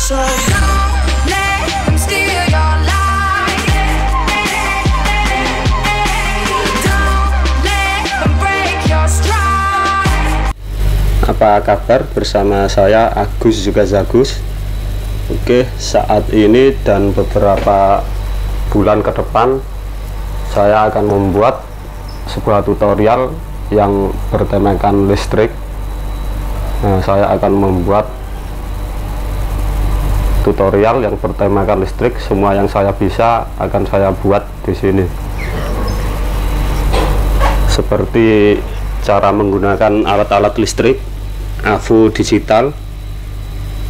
So don't let them steal your light. Don't let them break your stride. Apa kabar? Bersama saya Agus juga Zagus. Oke, saat ini dan beberapa bulan ke depan saya akan membuat sebuah tutorial yang bertemakan listrik. Nah, saya akan membuat tutorial yang bertemakan listrik. Semua yang saya bisa akan saya buat di sini. Seperti cara menggunakan alat-alat listrik, AVO digital,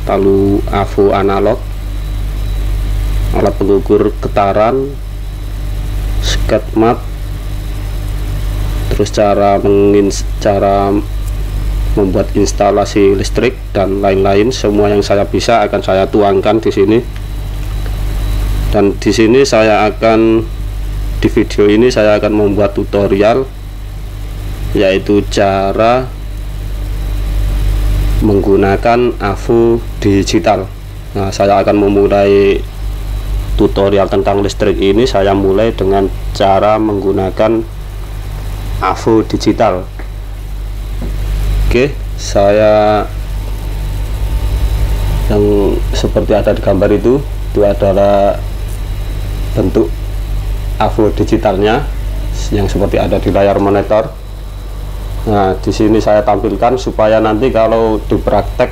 lalu AVO analog, alat pengukur getaran, sketmat, terus cara membuat instalasi listrik dan lain-lain. Semua yang saya bisa akan saya tuangkan di sini. Dan di sini di video ini saya akan membuat tutorial, yaitu cara menggunakan AVO digital. Nah, saya akan memulai tutorial tentang listrik ini. Saya mulai dengan cara menggunakan AVO digital. Oke, saya yang seperti ada di gambar itu adalah bentuk AVO digitalnya yang seperti ada di layar monitor. Nah, di sini saya tampilkan supaya nanti kalau dipraktek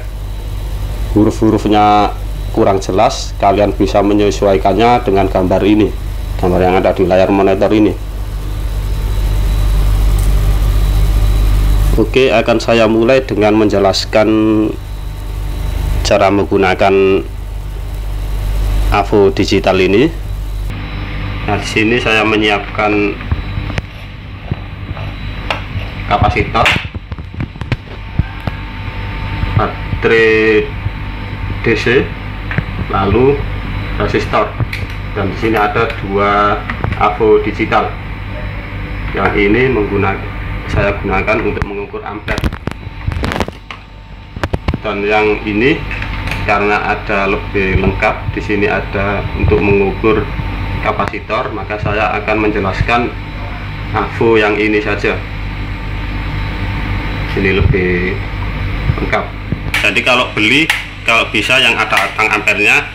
huruf-hurufnya kurang jelas, kalian bisa menyesuaikannya dengan gambar ini, gambar yang ada di layar monitor ini. Oke, akan saya mulai dengan menjelaskan cara menggunakan AVO digital ini. Nah, di sini saya menyiapkan kapasitor, baterai DC, lalu resistor. Dan di sini ada dua AVO digital. Yang ini saya gunakan untuk mengukur ampere, dan yang ini karena ada lebih lengkap, di sini ada untuk mengukur kapasitor, maka saya akan menjelaskan AVO yang ini saja. Ini lebih lengkap. Jadi kalau bisa yang ada tang ampernya,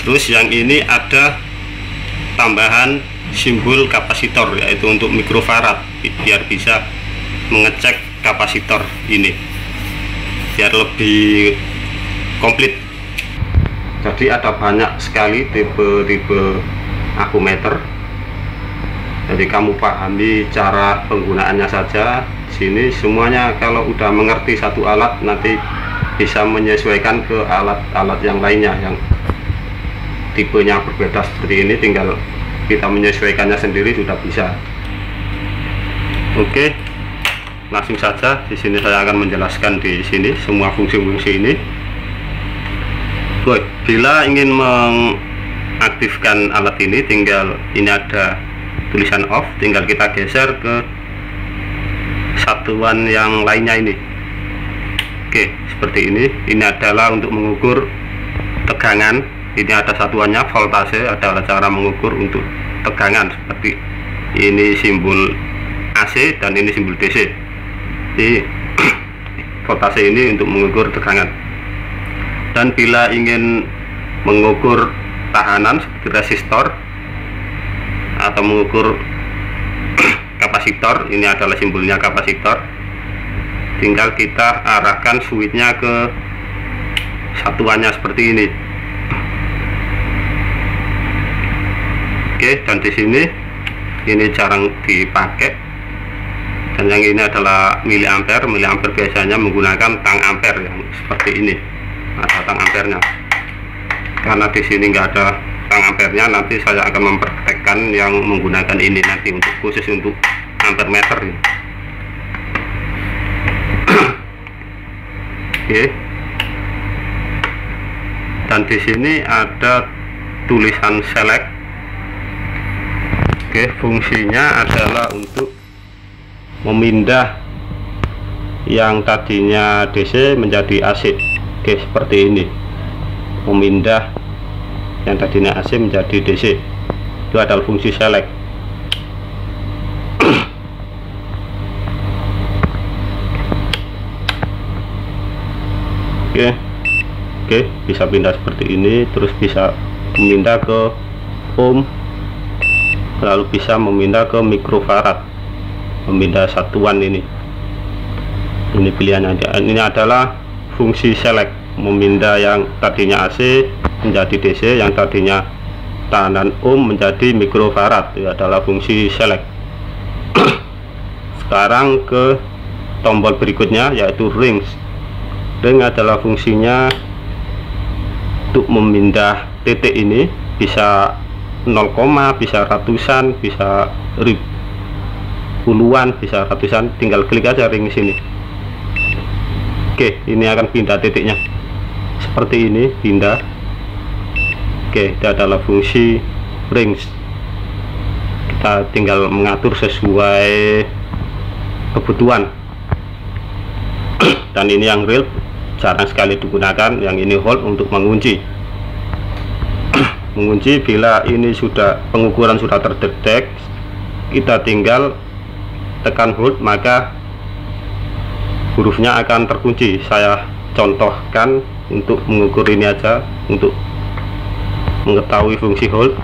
terus yang ini ada tambahan simbol kapasitor, yaitu untuk mikrofarad, biar bisa mengecek kapasitor ini biar lebih komplit. Jadi ada banyak sekali tipe-tipe akumeter, jadi kamu pahami cara penggunaannya saja. Sini semuanya kalau udah mengerti satu alat, nanti bisa menyesuaikan ke alat-alat yang lainnya yang tipenya berbeda seperti ini, tinggal kita menyesuaikannya sendiri sudah bisa. Oke, langsung saja. Di sini saya akan menjelaskan di sini semua fungsi-fungsi ini. Baik, bila ingin mengaktifkan alat ini, tinggal ini ada tulisan off, tinggal kita geser ke satuan yang lainnya ini. Oke, seperti ini. Ini adalah untuk mengukur tegangan. Ini ada satuannya, voltase, adalah cara mengukur untuk tegangan. Seperti ini simbol AC dan ini simbol DC. Jadi voltase ini untuk mengukur tegangan. Dan bila ingin mengukur tahanan seperti resistor atau mengukur kapasitor, ini adalah simbolnya kapasitor, tinggal kita arahkan switchnya ke satuannya seperti ini. Oke, dan di sini ini jarang dipakai, dan yang ini adalah miliampere. Miliampere biasanya menggunakan tang ampere yang seperti ini, ada tang ampernya. Karena di sini nggak ada tang ampernya, nanti saya akan mempraktekkan yang menggunakan ini nanti khusus untuk ampere meter ini. Oke, dan di sini ada tulisan select. Oke, fungsinya adalah untuk memindah yang tadinya DC menjadi AC. Oke, seperti ini. memindah yang tadinya AC menjadi DC. Itu adalah fungsi select. Oke, bisa pindah seperti ini, terus bisa memindah ke ohm, lalu bisa memindah ke mikrofarad, memindah satuan ini pilihannya. Ini adalah fungsi select, memindah yang tadinya AC menjadi DC, yang tadinya tekanan ohm menjadi mikrofarad. Itu adalah fungsi select. Sekarang ke tombol berikutnya, yaitu ring. Ring adalah fungsinya untuk memindah titik ini, bisa 0, bisa ratusan, bisa puluhan, bisa ratusan. Tinggal klik aja ring sini. Oke, ini akan pindah titiknya seperti ini, pindah. Oke, itu adalah fungsi rings. Kita tinggal mengatur sesuai kebutuhan. Dan ini yang real jarang sekali digunakan, yang ini hold untuk mengunci. Mengunci bila ini sudah pengukuran sudah terdetek, kita tinggal tekan hold, maka hurufnya akan terkunci. Saya contohkan untuk mengukur ini aja, untuk mengetahui fungsi hold.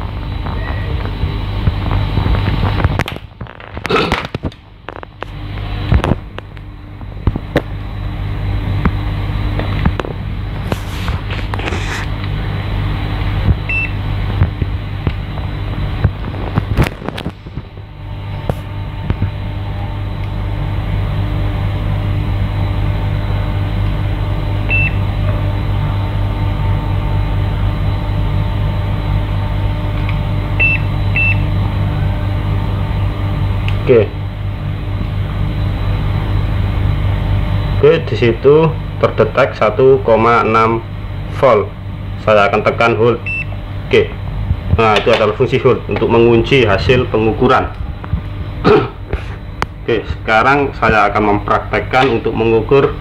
Oke, di situ terdetek 1,6 volt. Saya akan tekan hold. Oke, nah itu adalah fungsi hold untuk mengunci hasil pengukuran. Oke, sekarang saya akan mempraktekkan untuk mengukur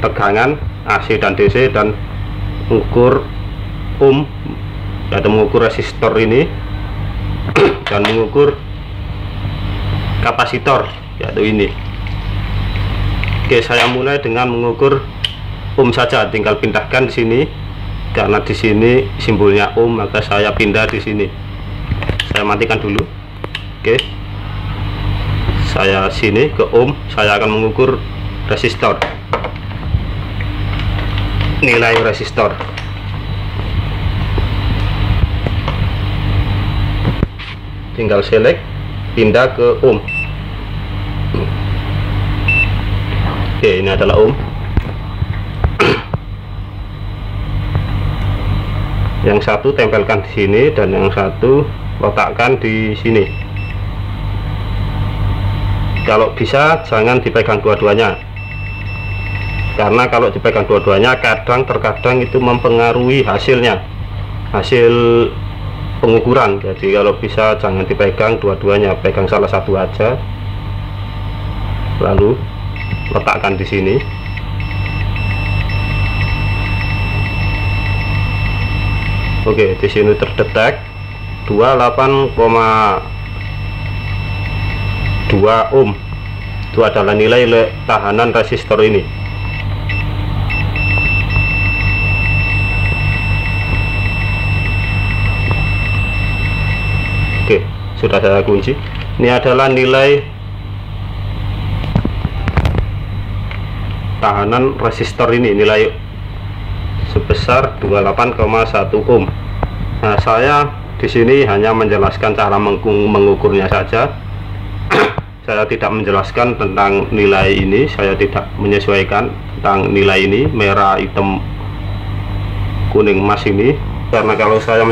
tegangan AC dan DC, dan mengukur ohm, yaitu mengukur resistor ini, dan mengukur kapasitor, yaitu ini. Oke, saya mulai dengan mengukur ohm saja. Tinggal pindahkan di sini, karena di sini simbolnya ohm, maka saya pindah di sini. Saya matikan dulu. Oke, saya sini ke ohm. Saya akan mengukur resistor, nilai resistor. Tinggal select, pindah ke ohm. Oke, ini adalah ohm. Yang satu tempelkan di sini, dan yang satu letakkan di sini. Kalau bisa jangan dipegang dua-duanya, karena kalau dipegang dua-duanya terkadang itu mempengaruhi hasilnya, hasil pengukuran. Jadi kalau bisa jangan dipegang dua-duanya, pegang salah satu aja, lalu letakkan di sini. Oke, di sini terdetek 28,2 ohm. Itu adalah nilai tahanan resistor ini. Oke, sudah saya kunci. Ini adalah nilai tahanan resistor ini, nilai sebesar 28,1 ohm. Nah, saya di sini hanya menjelaskan cara mengukurnya saja. Saya tidak menjelaskan tentang nilai ini, saya tidak menyesuaikan tentang nilai ini, merah, hitam, kuning, emas ini, karena kalau saya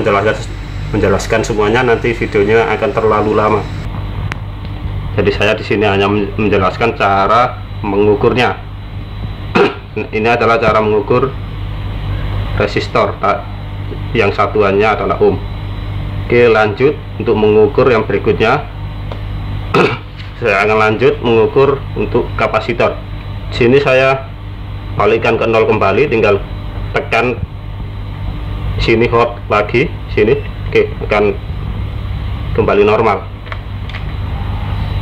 menjelaskan semuanya nanti videonya akan terlalu lama. Jadi saya di sini hanya menjelaskan cara mengukurnya. Ini adalah cara mengukur resistor yang satuannya adalah ohm. Oke, lanjut untuk mengukur yang berikutnya. Saya akan lanjut mengukur untuk kapasitor. Sini saya balikkan ke 0 kembali, tinggal tekan sini hot lagi, sini. Oke, akan kembali normal.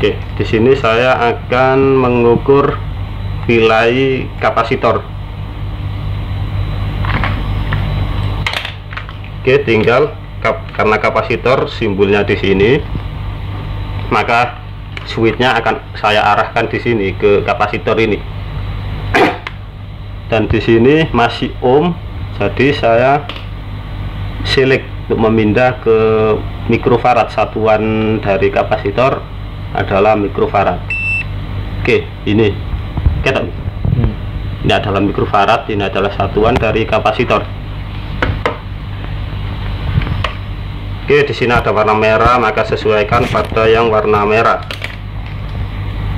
Oke, di sini saya akan mengukur nilai kapasitor. Oke, tinggal karena kapasitor simbolnya di sini, maka switchnya akan saya arahkan di sini ke kapasitor ini. Dan di sini masih ohm, jadi saya select untuk memindah ke mikrofarad. Satuan dari kapasitor adalah mikrofarad. Oke, ini kita ini adalah mikrofarad, ini adalah satuan dari kapasitor. Oke, di sini ada warna merah, maka sesuaikan pada yang warna merah.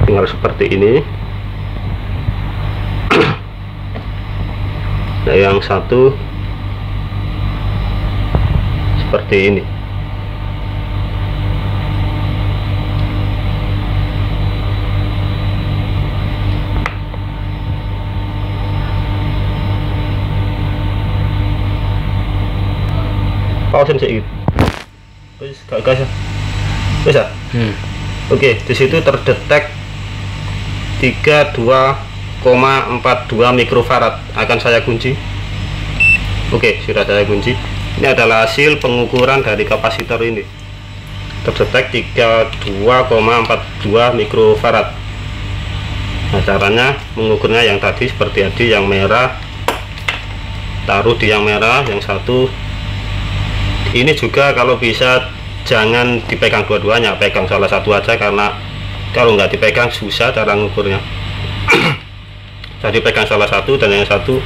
Tinggal seperti ini. Nah, yang satu seperti ini. Pausin sedikit. Bisa. Oke, di situ terdetek 32,42 mikrofarad. Akan saya kunci. Oke, sudah saya kunci. Ini adalah hasil pengukuran dari kapasitor ini. Terdetek 32,42 mikrofarad. Nah, caranya mengukurnya yang tadi seperti tadi, yang merah taruh di yang merah, yang satu ini juga kalau bisa jangan dipegang dua-duanya, pegang salah satu aja, karena kalau nggak dipegang susah cara ngukurnya. Jadi pegang salah satu dan yang satu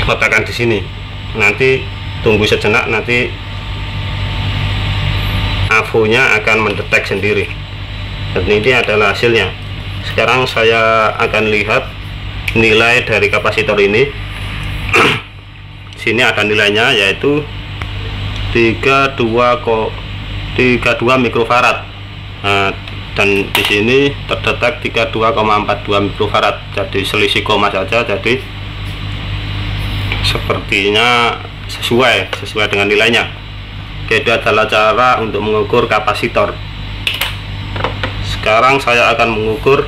letakkan di sini. Nanti tunggu sejenak, nanti avonya akan mendetek sendiri. Dan ini adalah hasilnya. Sekarang saya akan lihat nilai dari kapasitor ini. Sini ada nilainya, yaitu 32 mikrofarad. Nah, dan di sini terdetek 32,42 mikrofarad. Jadi selisih koma saja, jadi sepertinya sesuai dengan nilainya. Oke, itu adalah cara untuk mengukur kapasitor. Sekarang saya akan mengukur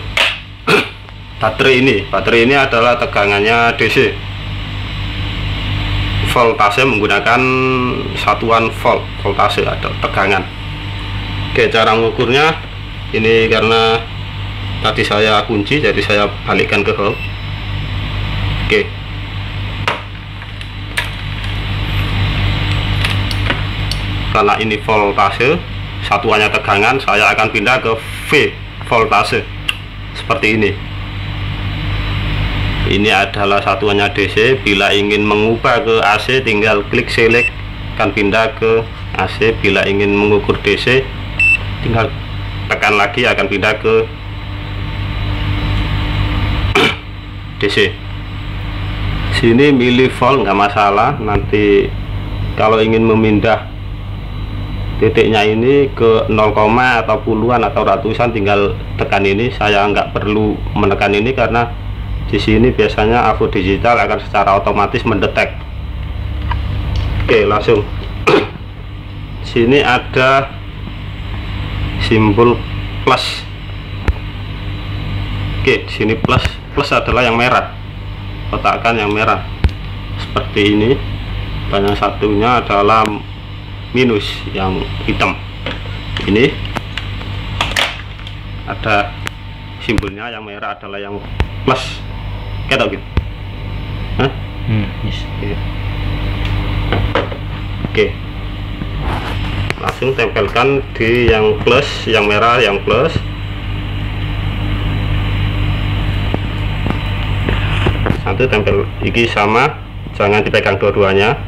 baterai ini. Baterai ini adalah tegangannya DC. Voltase menggunakan satuan volt, voltase atau tegangan. Oke, cara mengukurnya ini karena tadi saya kunci, jadi saya balikkan ke home. Oke, karena ini voltase, satuannya tegangan, saya akan pindah ke V, voltase, seperti ini. Ini adalah satuannya DC. Bila ingin mengubah ke AC, tinggal klik select, akan pindah ke AC. Bila ingin mengukur DC, tinggal tekan lagi, akan pindah ke DC. Sini milivolt nggak masalah. Nanti kalau ingin memindah titiknya ini ke 0, atau puluhan atau ratusan, tinggal tekan ini. Saya nggak perlu menekan ini karena di sini biasanya avo digital akan secara otomatis mendetek. Oke, langsung. Sini ada simbol plus. Oke, sini plus. Plus adalah yang merah. Letakkan yang merah seperti ini. Dan yang satunya adalah minus yang hitam. Ini ada simbolnya, yang merah adalah yang plus. Kayak tau gitu. Hah? Yes. Oke. Langsung tempelkan di yang plus, yang merah, yang plus. Satu tempel iki sama, jangan dipegang dua-duanya.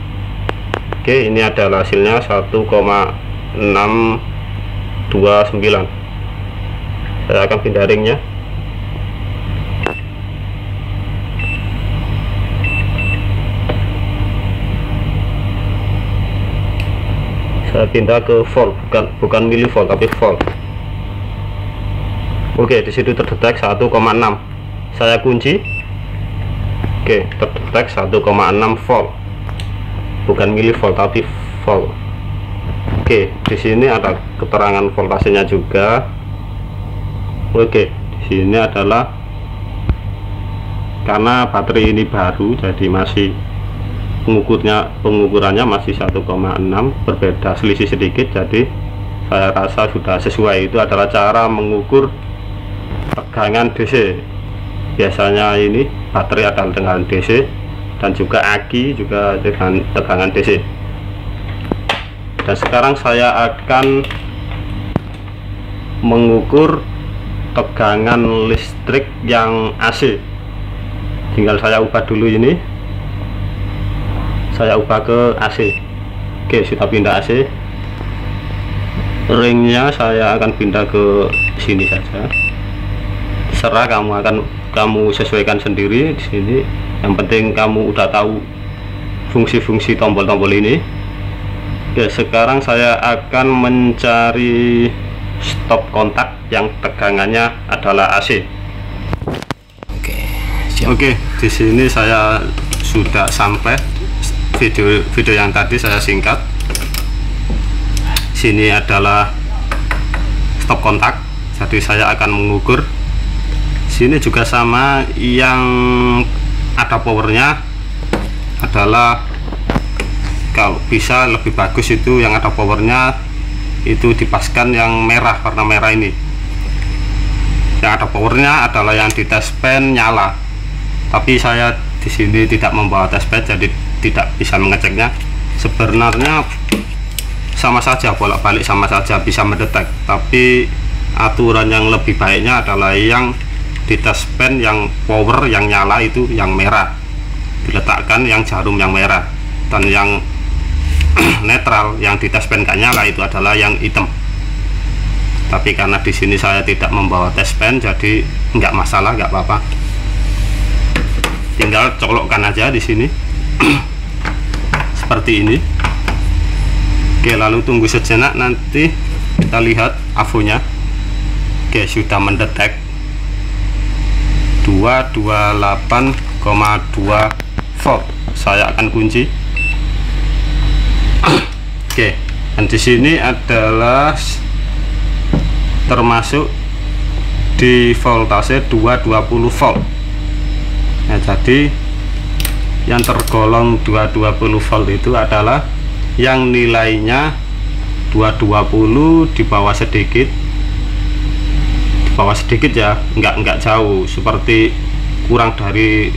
Oke, ini adalah hasilnya 1,629. Saya akan pindah ringnya. Saya pindah ke volt, bukan milivolt tapi volt. Oke, di situ terdetek 1,6. Saya kunci. Oke, terdetek 1,6 volt. bukan milivolt tapi volt. Oke, di sini ada keterangan voltasenya juga. Oke, di sini adalah karena baterai ini baru, jadi masih pengukurannya masih 1,6, berbeda selisih sedikit, jadi saya rasa sudah sesuai. Itu adalah cara mengukur tegangan DC. Biasanya ini baterai adalah dengan DC, dan juga aki juga dengan tegangan DC. Dan sekarang saya akan mengukur tegangan listrik yang AC. Tinggal saya ubah dulu ini, saya ubah ke AC. Oke, sudah pindah AC. Ringnya saya akan pindah ke sini saja. Serah kamu sesuaikan sendiri di sini. Yang penting kamu udah tahu fungsi-fungsi tombol-tombol ini. Oke, sekarang saya akan mencari stop kontak yang tegangannya adalah AC. Oke, di sini saya sudah sampai. Video yang tadi saya singkat. Sini adalah stop kontak, jadi saya akan mengukur. Sini juga sama, yang ada powernya adalah, kalau bisa lebih bagus itu yang ada powernya itu dipaskan yang merah, warna merah ini. Yang ada powernya adalah yang di touchpen nyala, tapi saya di sini tidak membawa touchpad, jadi tidak bisa mengeceknya. Sebenarnya sama saja, bolak-balik sama saja bisa mendetek, tapi aturan yang lebih baiknya adalah yang di touchpen yang power yang nyala itu yang merah, diletakkan yang jarum yang merah, dan yang netral yang di touchpen gak nyala itu adalah yang hitam. Tapi karena di sini saya tidak membawa touchpen, jadi nggak masalah, nggak apa-apa. Tinggal colokkan aja di sini seperti ini. Oke, lalu tunggu sejenak, nanti kita lihat AVO-nya. Oke, sudah mendetek 228,2 volt. Saya akan kunci. Oke, dan di sini adalah termasuk di voltase 220 volt. Nah, jadi yang tergolong 220 volt itu adalah yang nilainya 220 di bawah sedikit, ya, enggak jauh, seperti kurang dari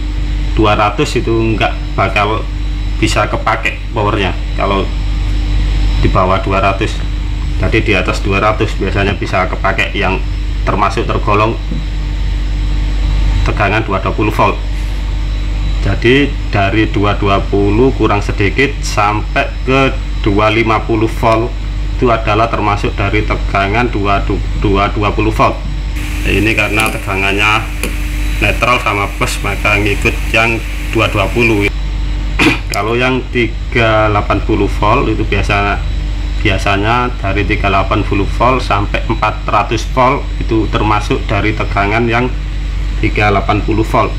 200 itu enggak bakal bisa kepake powernya kalau di bawah 200. Jadi di atas 200 biasanya bisa kepake, yang tergolong tegangan 220 volt. Jadi dari 220 kurang sedikit sampai ke 250 volt itu adalah termasuk dari tegangan 220 volt. Ini karena tegangannya netral sama plus, maka ngikut yang 220. Kalau yang 380 volt itu biasanya dari 380 volt sampai 400 volt itu termasuk dari tegangan yang 380 volt.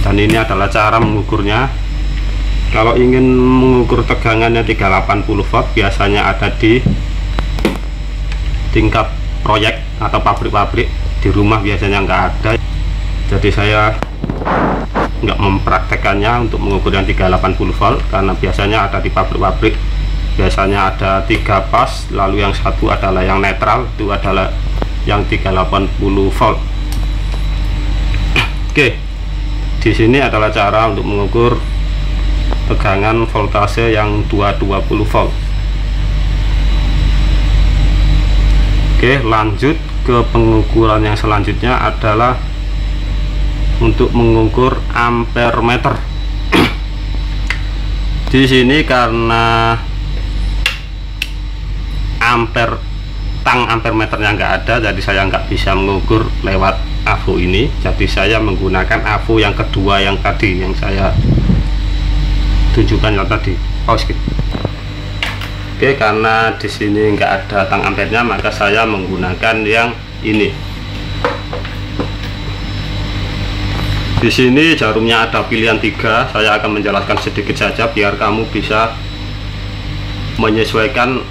Dan ini adalah cara mengukurnya. Kalau ingin mengukur tegangannya 380 volt biasanya ada di tingkat proyek atau pabrik-pabrik. Di rumah biasanya nggak ada, jadi saya nggak mempraktekannya untuk mengukur yang 380 volt, karena biasanya ada di pabrik-pabrik. Biasanya ada 3 pas, lalu yang satu adalah yang netral, itu adalah yang 380 volt. Oke, di sini adalah cara untuk mengukur tegangan voltase yang 220 volt. Oke, lanjut ke pengukuran yang selanjutnya adalah untuk mengukur ampere meter. Di sini karena tang ampere meternya nggak ada, jadi saya nggak bisa mengukur lewat AVO ini. Jadi saya menggunakan AVO yang kedua yang tadi, yang saya tunjukkan yang tadi. Pause gitu. Oke, karena di sini nggak ada tang ampernya, maka saya menggunakan yang ini. Di Di sini jarumnya ada pilihan 3. Saya akan menjelaskan sedikit saja biar kamu bisa menyesuaikan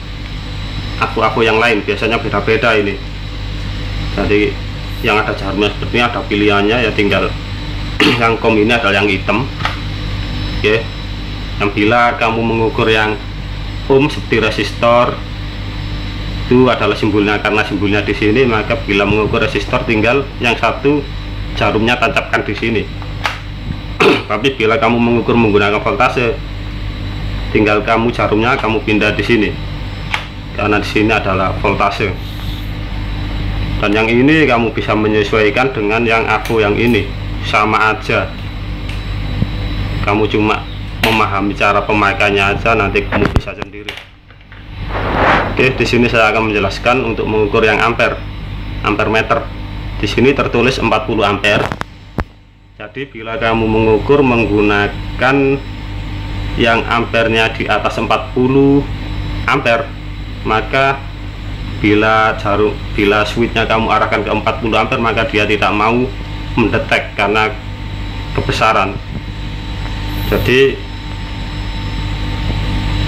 aku yang lain. Biasanya beda-beda ini. Jadi yang ada jarumnya seperti ini, ada pilihannya ya, tinggal yang kom ini adalah yang hitam. Oke. Yang bila kamu mengukur yang seperti resistor, itu adalah simbolnya. Karena simbolnya di sini, maka bila mengukur resistor tinggal yang satu jarumnya tancapkan di sini. Tapi bila kamu mengukur menggunakan voltase, tinggal kamu jarumnya kamu pindah di sini, karena di sini adalah voltase. Dan yang ini kamu bisa menyesuaikan dengan yang yang ini, sama aja. Kamu cuma memahami cara pemakaiannya aja, nanti kamu bisa sendiri. Oke, di sini saya akan menjelaskan untuk mengukur yang ampere meter. Di sini tertulis 40 ampere. Jadi bila kamu mengukur menggunakan yang ampernya di atas 40 ampere, maka bila switchnya kamu arahkan ke 40 ampere, maka dia tidak mau mendetek karena kebesaran. Jadi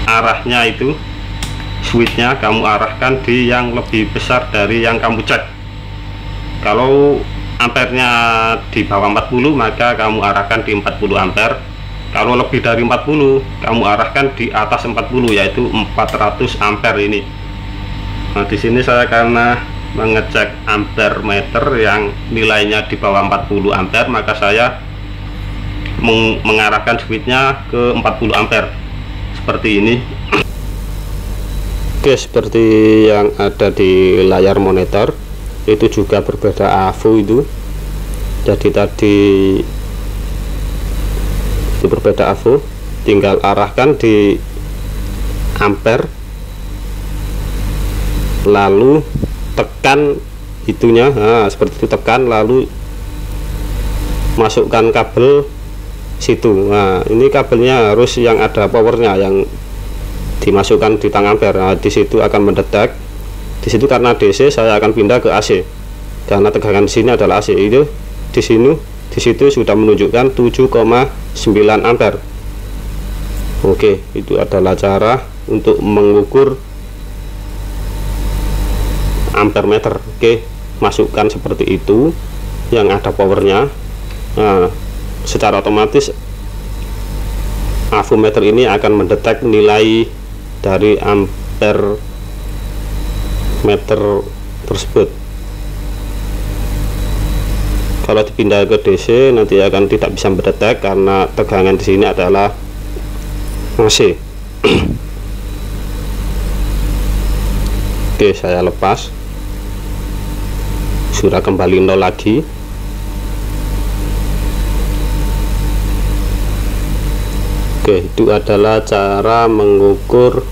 arahnya itu, switchnya kamu arahkan di yang lebih besar dari yang kamu cek. Kalau ampernya di bawah 40, maka kamu arahkan di 40 ampere. Kalau lebih dari 40, kamu arahkan di atas 40, yaitu 400 ampere ini. Nah, di sini saya karena mengecek ampere meter yang nilainya di bawah 40 ampere, maka saya mengarahkan switchnya ke 40 ampere seperti ini. Oke, seperti yang ada di layar monitor, itu juga berbeda AVO itu. Jadi tadi itu berbeda AVO, tinggal arahkan di ampere, lalu tekan itunya, nah, seperti itu, tekan lalu masukkan kabel situ. Nah, ini kabelnya harus yang ada powernya, yang dimasukkan di tang ampere. Nah, di situ akan mendetek. Di situ karena DC, saya akan pindah ke AC karena tegangan di sini adalah AC. Itu di situ sudah menunjukkan 7,9 ampere. Oke, itu adalah cara untuk mengukur ampere meter. Oke, masukkan seperti itu yang ada powernya. Nah, secara otomatis avometer ini akan mendetek nilai dari ampere meter tersebut. Kalau dipindah ke DC, nanti akan tidak bisa mendetek karena tegangan di sini adalah AC. Oke, saya lepas, sudah kembali nol lagi. Oke, itu adalah cara mengukur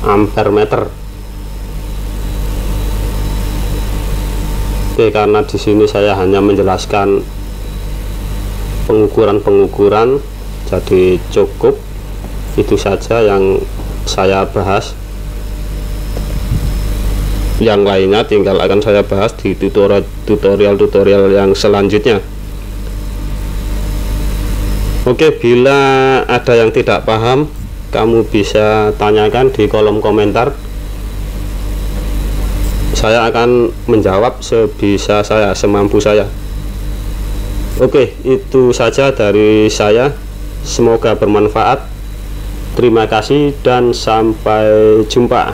ampere meter. Oke, karena di sini saya hanya menjelaskan pengukuran, jadi cukup itu saja yang saya bahas. Yang lainnya tinggal akan saya bahas di tutorial yang selanjutnya. Oke, bila ada yang tidak paham, kamu bisa tanyakan di kolom komentar. Saya akan menjawab sebisa saya, semampu saya. Oke, itu saja dari saya. Semoga bermanfaat. Terima kasih dan sampai jumpa.